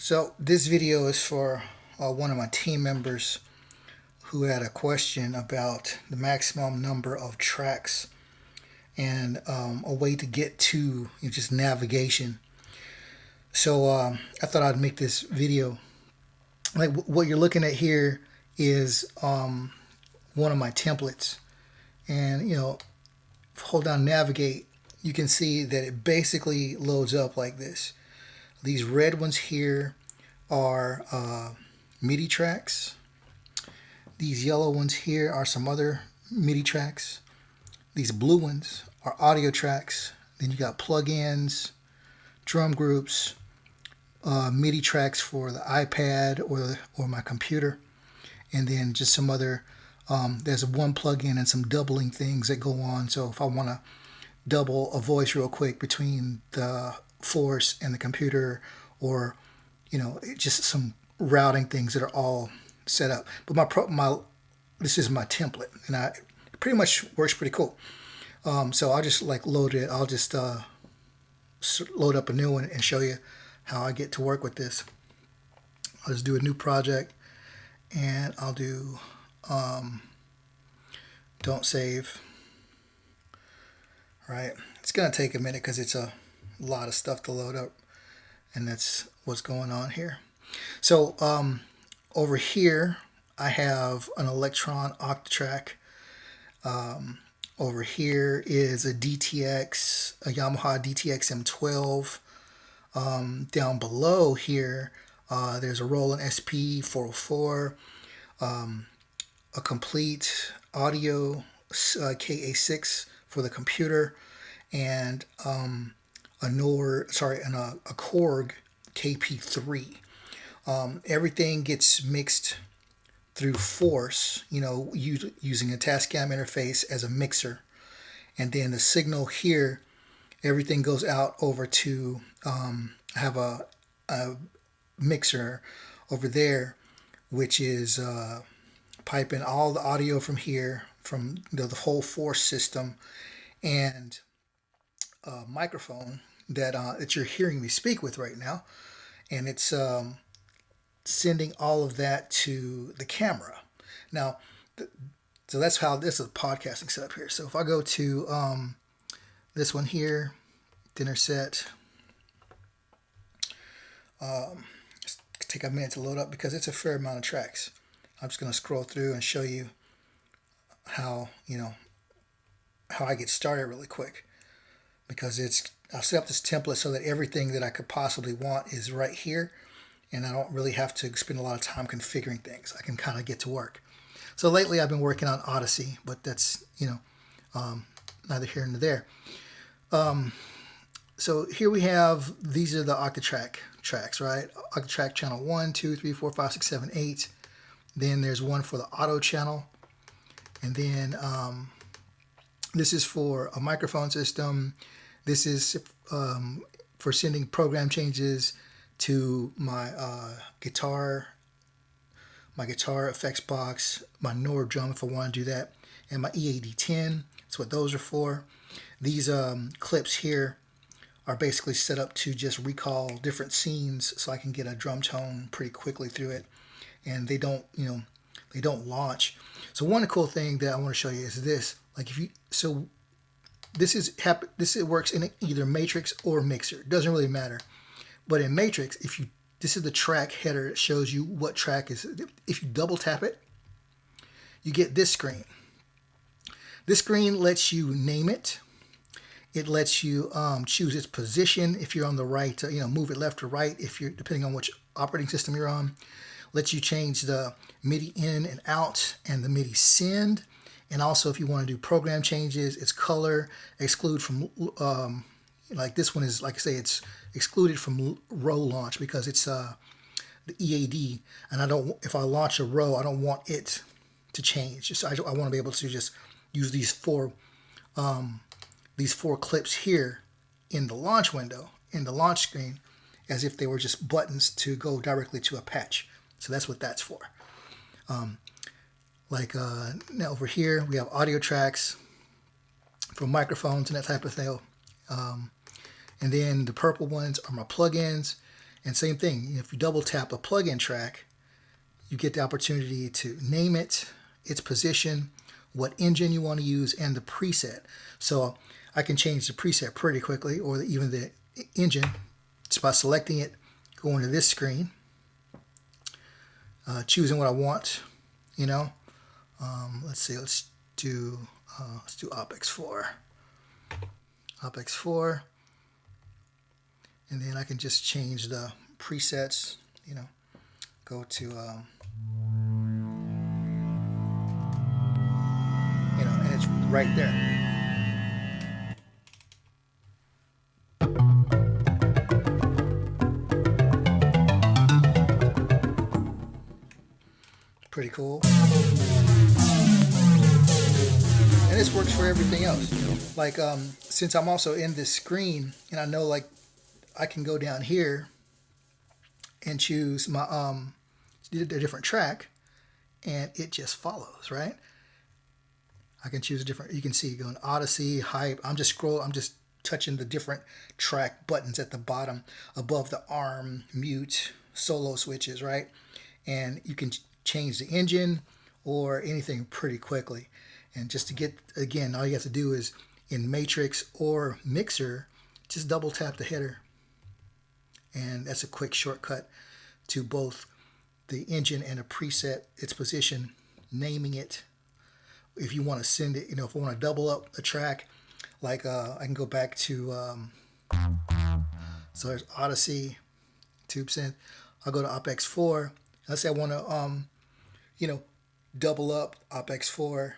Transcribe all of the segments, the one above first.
So this video is for one of my team members who had a question about the maximum number of tracks and a way to get to just navigation. So I thought I'd make this video. Like what you're looking at here is one of my templates, and hold down navigate. You can see that it basically loads up like this. These red ones here are MIDI tracks. These yellow ones here are some other MIDI tracks. These blue ones are audio tracks. Then you got plugins, drum groups, MIDI tracks for the iPad or my computer, and then just some other. There's one plugin and some doubling things that go on. So if I want to double a voice real quick between the Force and the computer, or just some routing things that are all set up. But this is my template, and it pretty much works pretty cool. So I'll just load it. I'll just load up a new one and show you how I get to work with this. I'll just do a new project, and I'll do don't save. Right, it's gonna take a minute because it's a lot of stuff to load up, and that's what's going on here. So over here I have an Electron Octatrack. Over here is a Yamaha DTX M12. Down below here there's a Roland SP 404, a complete audio KA6 for the computer, and a Korg KP3. Everything gets mixed through Force, using a Tascam interface as a mixer, and then the signal here, everything goes out over to have a mixer over there, which is piping all the audio from here, from the whole Force system, and a microphone that you're hearing me speak with right now, and it's sending all of that to the camera. Now, so that's how this is podcasting setup here. So if I go to this one here, dinner set, take a minute to load up because it's a fair amount of tracks. I'm just going to scroll through and show you how I get started really quick, because I'll set up this template so that everything that I could possibly want is right here, and I don't really have to spend a lot of time configuring things. I can kind of get to work. So lately I've been working on Odyssey, but that's neither here nor there. So here we have, these are the Octatrack tracks, right? Octatrack channel 1, 2, 3, 4, 5, 6, 7, 8. Then there's one for the auto channel, and then this is for a microphone system. This is for sending program changes to my guitar effects box, my Nord drum if I want to do that, and my EAD10. That's what those are for. These clips here are basically set up to just recall different scenes, so I can get a drum tone pretty quickly through it, and they don't launch. So one cool thing that I want to show you is this. It works in either Matrix or Mixer. It doesn't really matter. But in Matrix, this is the track header. It shows you what track is. If you double tap it, you get this screen. This screen lets you name it. It lets you choose its position if you're on the right. Move it left or right if you're, depending on which operating system you're on. Lets you change the MIDI in and out and the MIDI send. And also, if you want to do program changes, it's color, exclude from, like this one is, like I say, it's excluded from row launch because it's the EAD. And if I launch a row, I don't want it to change. So I want to be able to just use these four clips here in the launch window, in the launch screen, as if they were just buttons to go directly to a patch. So that's what that's for. Now over here we have audio tracks for microphones and that type of thing. And then the purple ones are my plugins, And same thing, if you double tap a plugin track, you get the opportunity to name it, its position, what engine you want to use, and the preset. So I can change the preset pretty quickly, or even the engine, just by selecting it, going to this screen, choosing what I want, you know. Let's see, let's do OpX 4. OpX 4. And then I can just change the presets, you know, go to, you know, and it's right there. Pretty cool. And this works for everything else. Like, since I'm also in this screen, and I know, like, I can go down here and choose my a different track, and it just follows, right? I can choose a different. You can see going Odyssey, Hype. I'm just touching the different track buttons at the bottom, above the arm, mute, solo switches, right? And you can change the engine or anything pretty quickly. And just to get, again, all you have to do is in Matrix or Mixer, just double tap the header. And that's a quick shortcut to both the engine and a preset, its position, naming it. If you want to send it, you know, if I want to double up a track, like I can go back to, so there's Odyssey, Tube Synth. I'll go to OpX 4. Let's say I want to, you know, double up OpX 4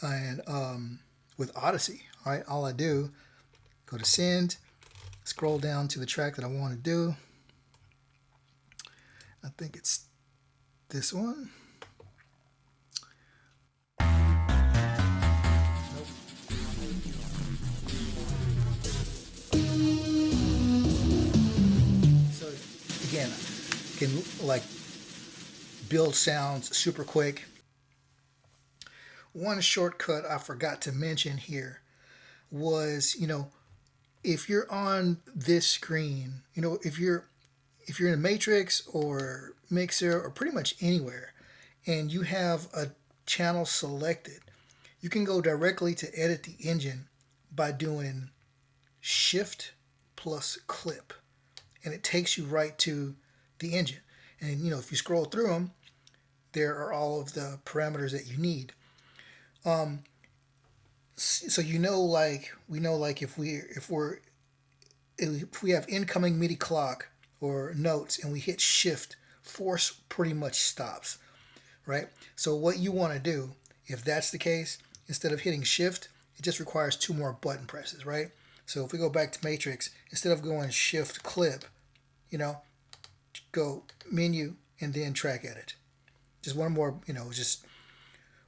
and with Odyssey. All right, all I do, go to Send, scroll down to the track that I want to do. I think it's this one. Nope. So again, can like build sounds super quick. One shortcut I forgot to mention here was, you know, if you're on this screen, you know, if you're in a Matrix or Mixer or pretty much anywhere, and you have a channel selected, you can go directly to edit the engine by doing Shift plus Clip, and it takes you right to the engine. And you know, if you scroll through them, there are all of the parameters that you need. So you know, like we know, like if we have incoming MIDI clock or notes and we hit Shift, force pretty much stops, right? So what you want to do, if that's the case, instead of hitting Shift, it just requires 2 more button presses, right? So if we go back to Matrix, instead of going Shift Clip, you know, go Menu and then Track Edit. Just one more, you know, just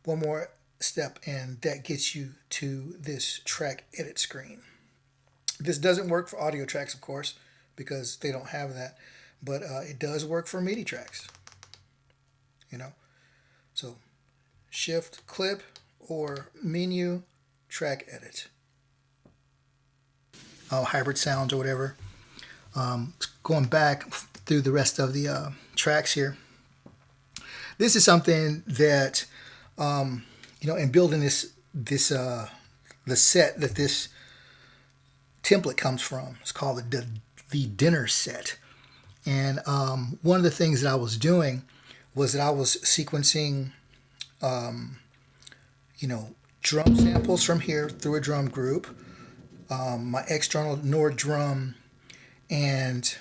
one more step, and that gets you to this Track Edit screen. This doesn't work for audio tracks, of course, because they don't have that, but it does work for MIDI tracks, you know. So Shift Clip or Menu Track Edit. Hybrid sounds or whatever. Going back through the rest of the tracks here. This is something that you know, in building the set that this template comes from. It's called the dinner set. And one of the things that I was doing was that I was sequencing, you know, drum samples from here through a drum group, my external Nord drum, and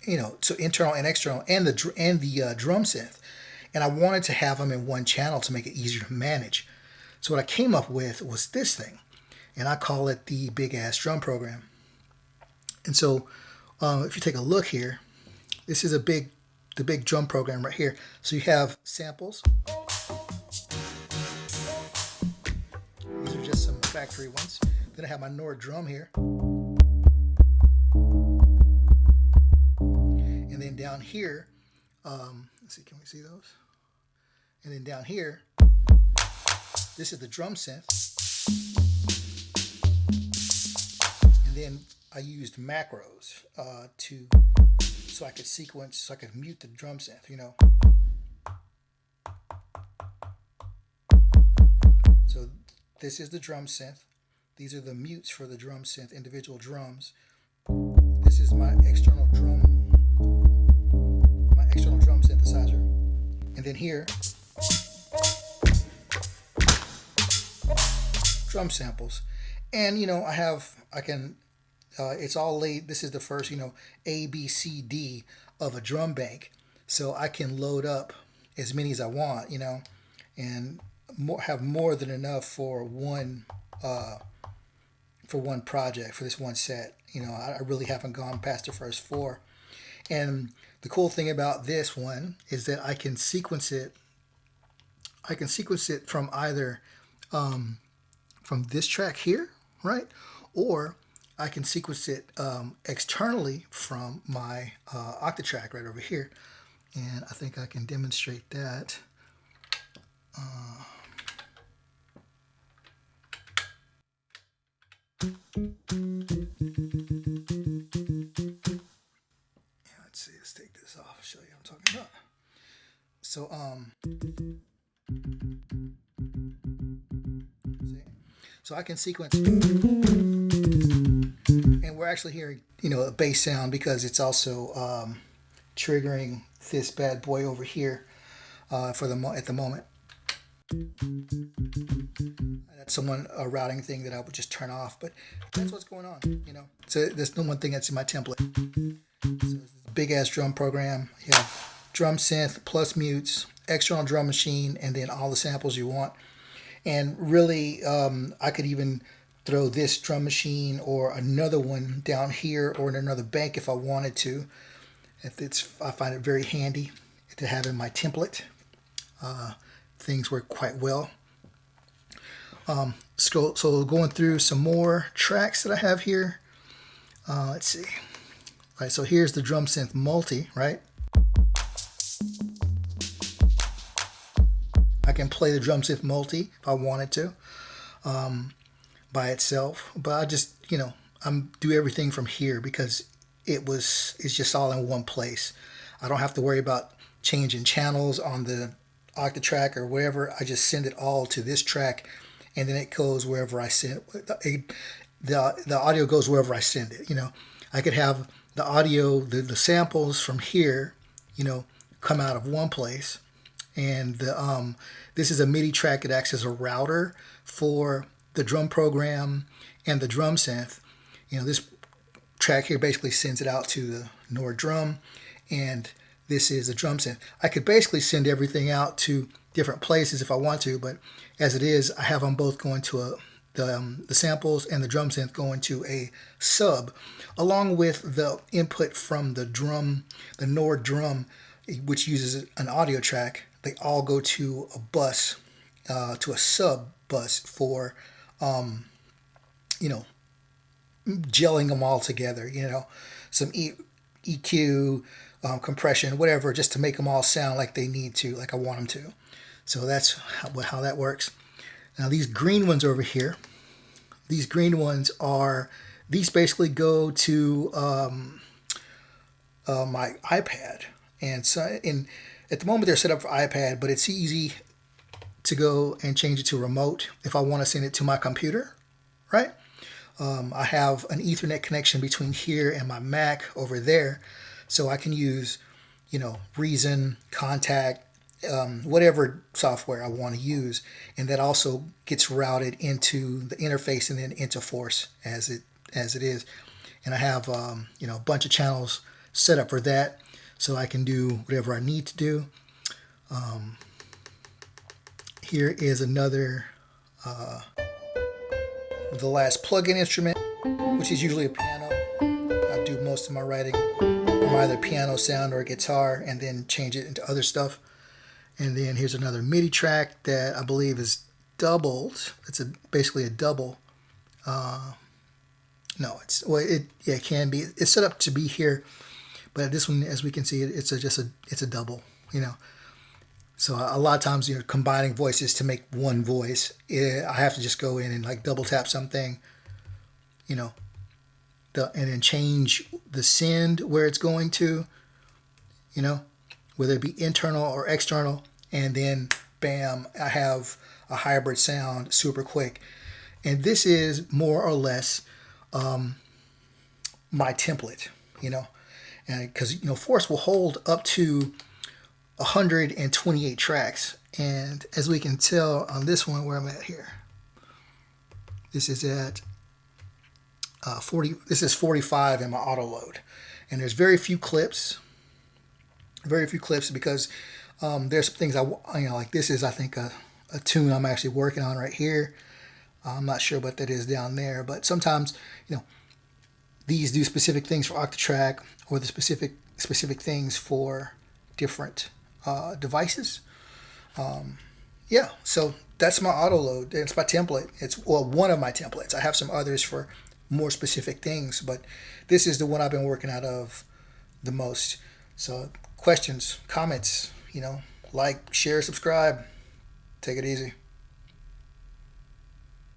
you know, so internal and external, and the drum synth. And I wanted to have them in one channel to make it easier to manage. So what I came up with was this thing, and I call it the Big Ass Drum Program. And so if you take a look here, this is the big drum program right here. So you have samples. These are just some factory ones. Then I have my Nord drum here. And then down here, let's see, can we see those? And then down here, this is the drum synth. And then I used macros so I could sequence, so I could mute the drum synth, you know. So this is the drum synth. These are the mutes for the drum synth, individual drums. This is my external drum synthesizer. And then here, drum samples. And you know, it's all laid. This is the first, you know, A, B, C, D of a drum bank. So I can load up as many as I want, you know, and have more than enough for one project, for this one set. You know, I really haven't gone past the first 4. And the cool thing about this one is that I can sequence it. I can sequence it from either from this track here, right, or I can sequence it externally from my Octatrack right over here. And I think I can demonstrate that. Let's see, let's take this off, show you what I'm talking about. So I can sequence, and we're actually hearing, you know, a bass sound because it's also triggering this bad boy over here at the moment. That's a routing thing that I would just turn off, but that's what's going on, you know. So there's no one thing that's in my template. So it's a big ass drum program. You have drum synth plus mutes, external drum machine, and then all the samples you want. And really, I could even throw this drum machine or another one down here or in another bank if I wanted to. I find it very handy to have in my template. Things work quite well. So going through some more tracks that I have here. Let's see. All right, so here's the drum synth multi, right? I can play the drum synth multi if I wanted to by itself, but I just, you know, I'm do everything from here because it's just all in one place. I don't have to worry about changing channels on the Octatrack or wherever. I just send it all to this track, and then it goes wherever I send it. The audio goes wherever I send it. You know, I could have the audio, the samples from here, you know, come out of one place, and this is a MIDI track that acts as a router for the drum program and the drum synth. You know, this track here basically sends it out to the Nord drum, and this is the drum synth. I could basically send everything out to different places if I want to, but as it is, I have them both going to the samples and the drum synth going to a sub, along with the input from the drum, the Nord drum, which uses an audio track. They all go to a bus, to a sub bus for, you know, gelling them all together. You know, some EQ, compression, whatever, just to make them all sound like they need to, like I want them to. So that's how that works. Now these green ones over here, these basically go to my iPad. And so at the moment they're set up for iPad, but it's easy to go and change it to remote if I want to send it to my computer, right? I have an Ethernet connection between here and my Mac over there, so I can use, you know, Reason, Contact, whatever software I want to use, and that also gets routed into the interface and then into Force as it is. And I have you know, a bunch of channels set up for that, so I can do whatever I need to do. Here is another the last plug-in instrument, which is usually a piano. I do most of my writing from either piano sound or guitar, and then change it into other stuff. And then here's another MIDI track that I believe is doubled. It's basically a double. No, it can be. It's set up to be here, but this one, as we can see, it's a double. You know, so a lot of times, you know, combining voices to make one voice, I have to just go in and like double tap something, you know, and then change the send where it's going to, you know, whether it be internal or external, and then bam, I have a hybrid sound super quick. And this is more or less my template, you know, and because Force will hold up to 128 tracks, and as we can tell on this one where I'm at here, this is at 40. This is 45 in my auto load, and there's very few clips because there's some things like this is, I think, a tune I'm actually working on right here. I'm not sure what that is down there, but sometimes these do specific things for Octatrack, or the specific things for different devices. Yeah, so that's my auto load. It's my template. It's one of my templates. I have some others for more specific things, but this is the one I've been working out of the most. So questions, comments, like, share, subscribe. Take it easy.